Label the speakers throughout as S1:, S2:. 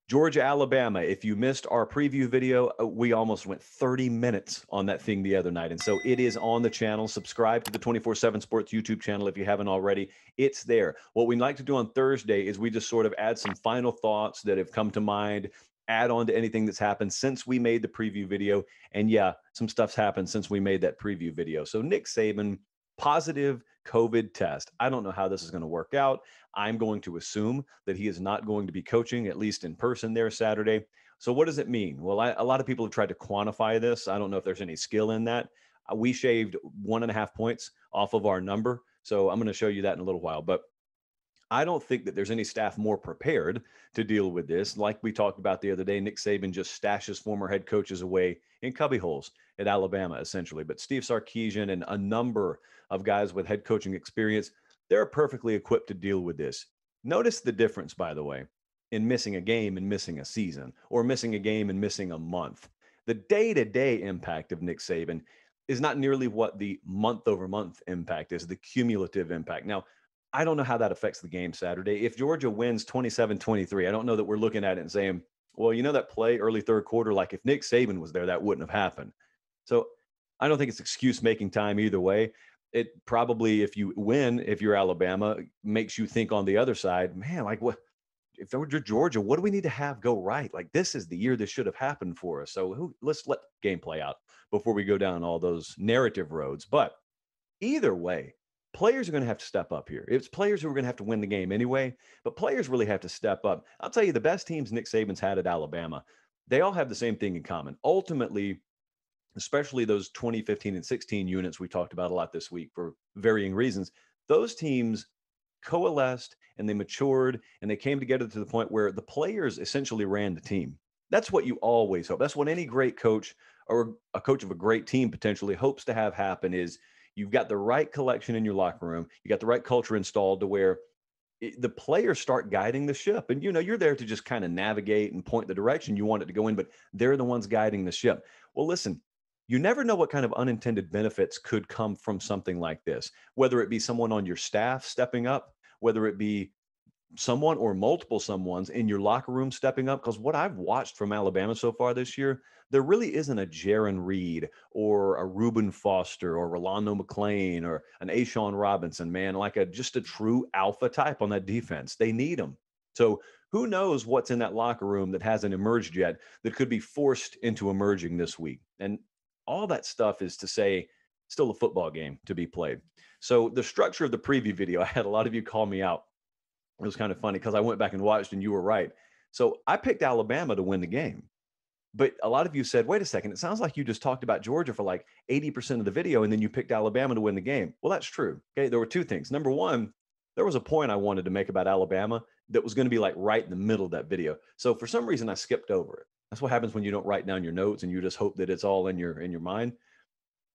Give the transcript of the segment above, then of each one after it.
S1: Georgia, Alabama. If you missed our preview video, we almost went 30 minutes on that thing the other night. And so it is on the channel. Subscribe to the 24/7 Sports YouTube channel if you haven't already. It's there. What we like to do on Thursday is we just sort of add some final thoughts that have come to mind, add on to anything that's happened since we made the preview video. And yeah, some stuff's happened since we made that preview video. So Nick Saban, positive COVID test. I don't know how this is going to work out. I'm going to assume that he is not going to be coaching, at least in person there Saturday. So what does it mean? Well, a lot of people have tried to quantify this. I don't know if there's any skill in that. We shaved 1.5 points off of our number. So I'm going to show you that in a little while. But I don't think that there's any staff more prepared to deal with this. Like we talked about the other day, Nick Saban just stashes former head coaches away in cubby holes at Alabama, essentially. But Steve Sarkisian and a number of guys with head coaching experience, they're perfectly equipped to deal with this. Notice the difference, by the way, in missing a game and missing a season, or missing a game and missing a month. The day-to-day impact of Nick Saban is not nearly what the month-over-month impact is, the cumulative impact. Now, I don't know how that affects the game Saturday. If Georgia wins 27-23, I don't know that we're looking at it and saying, well, you know that play early third quarter, like if Nick Saban was there, that wouldn't have happened. So I don't think it's excuse making time either way. It probably, if you win, if you're Alabama, makes you think on the other side, man, like what? If we're Georgia, what do we need to have go right? Like this is the year this should have happened for us. So let's let the game play out before we go down all those narrative roads. But either way, players are going to have to step up here. It's players who are going to have to win the game anyway, but players really have to step up. I'll tell you, the best teams Nick Saban's had at Alabama, they all have the same thing in common. Ultimately, especially those 2015 and 16 units we talked about a lot this week for varying reasons, those teams coalesced and they matured and they came together to the point where the players essentially ran the team. That's what you always hope. That's what any great coach or a coach of a great team potentially hopes to have happen is you've got the right collection in your locker room. You got the right culture installed to where the players start guiding the ship. And, you know, you're there to just kind of navigate and point the direction you want it to go in, but they're the ones guiding the ship. Well, listen, you never know what kind of unintended benefits could come from something like this, whether it be someone on your staff stepping up, whether it be someone or multiple someones in your locker room stepping up. Because what I've watched from Alabama so far this year, there really isn't a Jaron Reed or a Reuben Foster or Rolando McClain or an Ashawn Robinson, man, like just a true alpha type on that defense. They need them. So who knows what's in that locker room that hasn't emerged yet that could be forced into emerging this week. And all that stuff is to say, still a football game to be played. So the structure of the preview video, I had a lot of you call me out. It was kind of funny because I went back and watched and you were right. So I picked Alabama to win the game. But a lot of you said, wait a second, it sounds like you just talked about Georgia for like 80% of the video and then you picked Alabama to win the game. Well, that's true. Okay. There were two things. Number one, there was a point I wanted to make about Alabama that was going to be like right in the middle of that video. So for some reason, I skipped over it. That's what happens when you don't write down your notes and you just hope that it's all in your mind.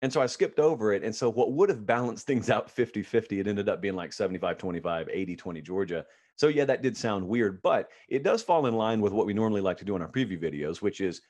S1: And so I skipped over it. And so what would have balanced things out 50-50, it ended up being like 75-25, 80-20 Georgia. So yeah, that did sound weird, but it does fall in line with what we normally like to do in our preview videos, which is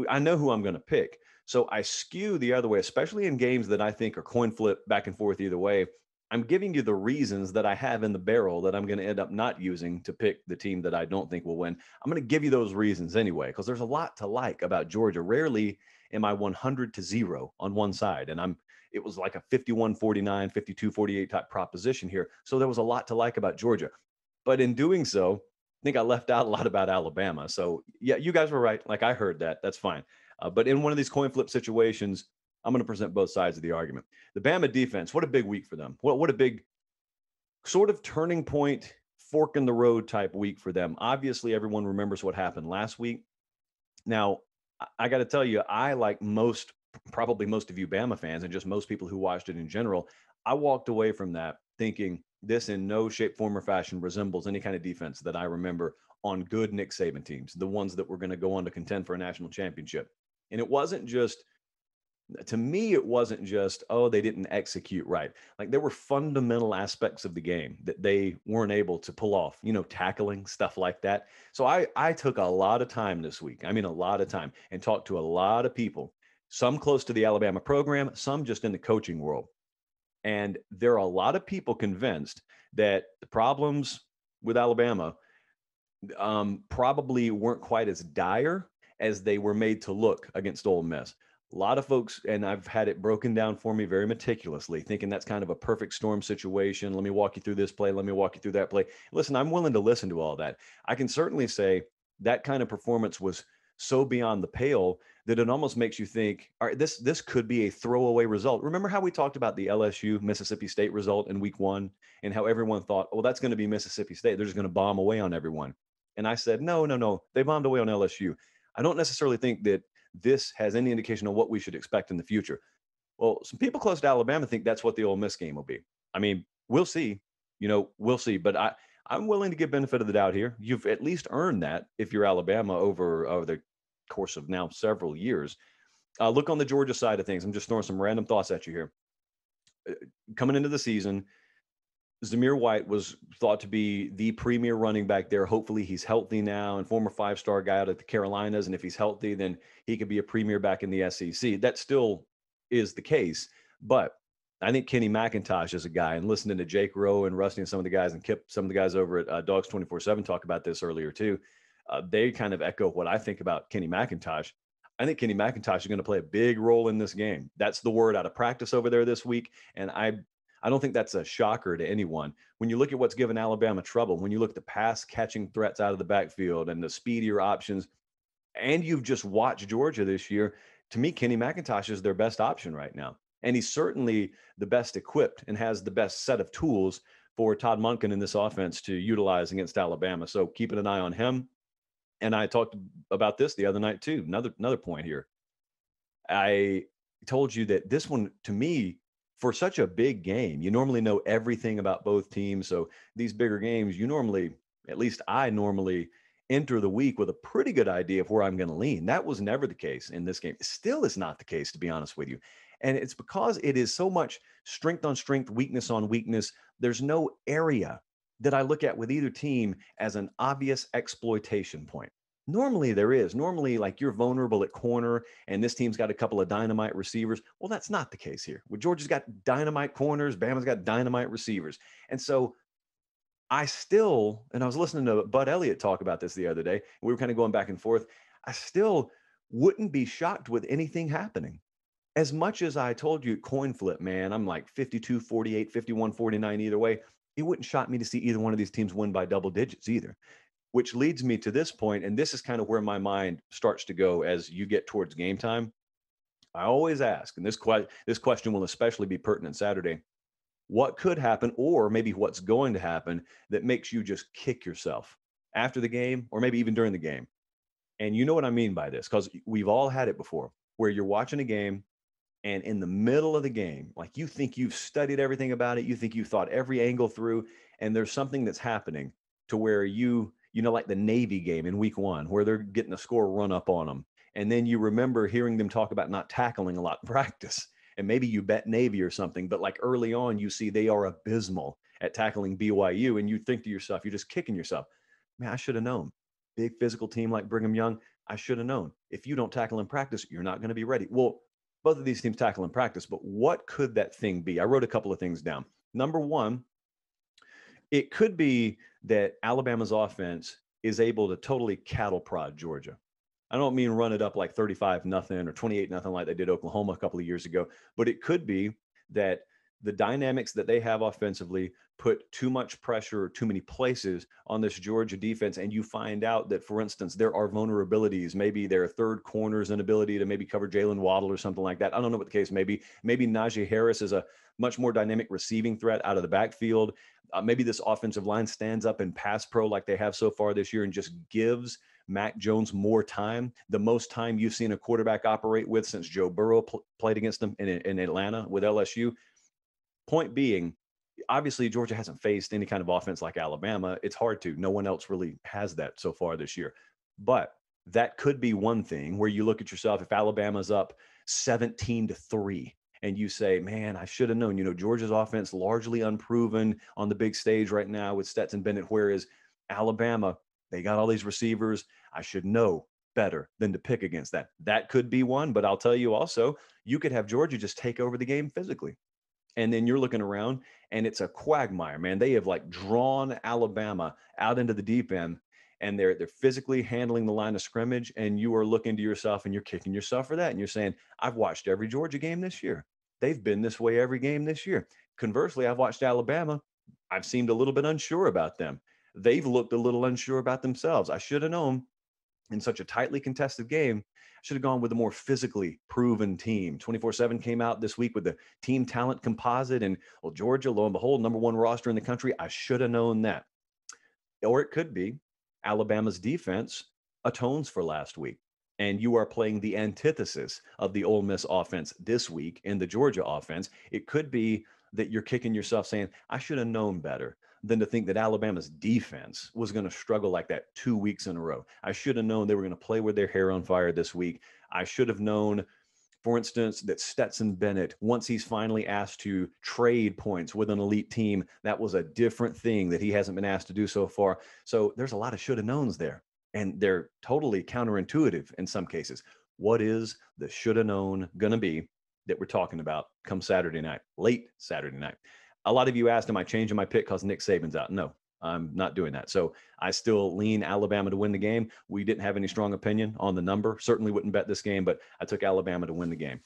S1: I know who I'm going to pick. So I skew the other way, especially in games that I think are coin flip back and forth either way. I'm giving you the reasons that I have in the barrel that I'm going to end up not using to pick the team that I don't think will win. I'm going to give you those reasons anyway, because there's a lot to like about Georgia. Rarely am I 100-0 on one side. And it was like a 51-49, 52-48 type proposition here. So there was a lot to like about Georgia. But in doing so, I think I left out a lot about Alabama. So yeah, you guys were right. Like I heard that. That's fine. But in one of these coin flip situations, I'm going to present both sides of the argument. The Bama defense, what a big week for them. What a big sort of turning point, fork in the road type week for them. Obviously, everyone remembers what happened last week. Now, I got to tell you, I like probably most of you Bama fans and just most people who watched it in general, I walked away from that thinking this in no shape, form, or fashion resembles any kind of defense that I remember on good Nick Saban teams, the ones that were going to go on to contend for a national championship. And it wasn't just, to me, it wasn't just, oh, they didn't execute right. Like there were fundamental aspects of the game that they weren't able to pull off, tackling, stuff like that. So I took a lot of time this week. I mean, a lot of time, and talked to a lot of people, some close to the Alabama program, some just in the coaching world. And there are a lot of people convinced that the problems with Alabama probably weren't quite as dire as they were made to look against Ole Miss. A lot of folks, and I've had it broken down for me very meticulously, thinking that's kind of a perfect storm situation. Let me walk you through this play. Let me walk you through that play. Listen, I'm willing to listen to all that. I can certainly say that kind of performance was so beyond the pale that it almost makes you think, all right, this could be a throwaway result. Remember how we talked about the LSU Mississippi State result in week 1 and how everyone thought, well, that's going to be Mississippi State. They're just going to bomb away on everyone. And I said, no, no, no. They bombed away on LSU. I don't necessarily think that this has any indication of what we should expect in the future. Well, some people close to Alabama think that's what the Ole Miss game will be. I mean, we'll see. We'll see. But I'm willing to give benefit of the doubt here. You've at least earned that if you're Alabama over the course of now several years. Look on the Georgia side of things. I'm just throwing some random thoughts at you here. Coming into the season, Zamir White was thought to be the premier running back there. Hopefully he's healthy now, and former 5-star guy out at the Carolinas. And if he's healthy, then he could be a premier back in the SEC. That still is the case. But I think Kenny McIntosh is a guy, and listening to Jake Rowe and Rusty and some of the guys, and Kip, some of the guys over at Dogs 24/7 talk about this earlier too. They kind of echo what I think about Kenny McIntosh. I think Kenny McIntosh is going to play a big role in this game. That's the word out of practice over there this week. And I don't think that's a shocker to anyone. When you look at what's given Alabama trouble, when you look at the pass catching threats out of the backfield and the speedier options, and you've just watched Georgia this year, to me, Kenny McIntosh is their best option right now. And he's certainly the best equipped and has the best set of tools for Todd Monken in this offense to utilize against Alabama. So keeping an eye on him. And I talked about this the other night too. Another point here. I told you that this one, to me, for such a big game, you normally know everything about both teams. So these bigger games, at least I normally enter the week with a pretty good idea of where I'm going to lean. That was never the case in this game. It still is not the case, to be honest with you. And it's because it is so much strength on strength, weakness on weakness. There's no area that I look at with either team as an obvious exploitation point. Normally there is. Normally, like, you're vulnerable at corner and this team's got a couple of dynamite receivers. Well, that's not the case here. Well, Georgia's got dynamite corners, Bama's got dynamite receivers. And so I was listening to Bud Elliott talk about this the other day. We were kind of going back and forth. I still wouldn't be shocked with anything happening. As much as I told you coin flip, man, I'm like 52-48, 51-49 either way. It wouldn't shock me to see either one of these teams win by double digits either, which leads me to this point. And this is kind of where my mind starts to go as you get towards game time. I always ask, and this question will especially be pertinent Saturday, what could happen, or maybe what's going to happen, that makes you just kick yourself after the game or maybe even during the game? And you know what I mean by this, because we've all had it before, where you're watching a game and in the middle of the game, like, you think you've studied everything about it, you think you've thought every angle through, and there's something that's happening to where like the Navy game in week 1, where they're getting a score run up on them. And then you remember hearing them talk about not tackling a lot in practice. And maybe you bet Navy or something, but like early on, you see they are abysmal at tackling BYU. And you think to yourself, you're just kicking yourself. Man, I should have known. Big physical team like Brigham Young, I should have known. If you don't tackle in practice, you're not going to be ready. Well, both of these teams tackle in practice, but what could that thing be? I wrote a couple of things down. Number one, it could be that Alabama's offense is able to totally cattle prod Georgia. I don't mean run it up like 35-0 or 28-0 like they did Oklahoma a couple of years ago, but it could be that the dynamics that they have offensively put too much pressure, too many places on this Georgia defense. And you find out that, for instance, there are vulnerabilities. Maybe their third corner's inability to maybe cover Jalen Waddle or something like that. I don't know what the case may be. Maybe Najee Harris is a much more dynamic receiving threat out of the backfield. Maybe this offensive line stands up in pass pro like they have so far this year and just gives Mac Jones more time, the most time you've seen a quarterback operate with since Joe Burrow played against them in Atlanta with LSU. Point being, obviously, Georgia hasn't faced any kind of offense like Alabama. It's hard to. No one else really has that so far this year. But that could be one thing where you look at yourself, if Alabama's up 17-3, and you say, man, I should have known. Georgia's offense largely unproven on the big stage right now with Stetson Bennett, whereas Alabama, they got all these receivers. I should know better than to pick against that. That could be one, but I'll tell you also, you could have Georgia just take over the game physically. And then you're looking around and it's a quagmire, man. They have like drawn Alabama out into the deep end. and they're physically handling the line of scrimmage, and you are looking to yourself and you're kicking yourself for that. And you're saying, I've watched every Georgia game this year. They've been this way every game this year. Conversely, I've watched Alabama. I've seemed a little bit unsure about them. They've looked a little unsure about themselves. I should have known in such a tightly contested game. I should have gone with a more physically proven team. 24/7 came out this week with the team talent composite, and well, Georgia, lo and behold, #1 roster in the country. I should have known that. Or it could be Alabama's defense atones for last week, and you are playing the antithesis of the Ole Miss offense this week in the Georgia offense. It could be that you're kicking yourself saying, I should have known better than to think that Alabama's defense was going to struggle like that 2 weeks in a row. I should have known they were going to play with their hair on fire this week. I should have known, for instance, that Stetson Bennett, once he's finally asked to trade points with an elite team, that was a different thing that he hasn't been asked to do so far. So there's a lot of should have knowns there, and they're totally counterintuitive in some cases. What is the should have known going to be that we're talking about come Saturday night, late Saturday night? A lot of you asked, am I changing my pick because Nick Saban's out? No, I'm not doing that. So I still lean Alabama to win the game. We didn't have any strong opinion on the number. Certainly wouldn't bet this game, but I took Alabama to win the game.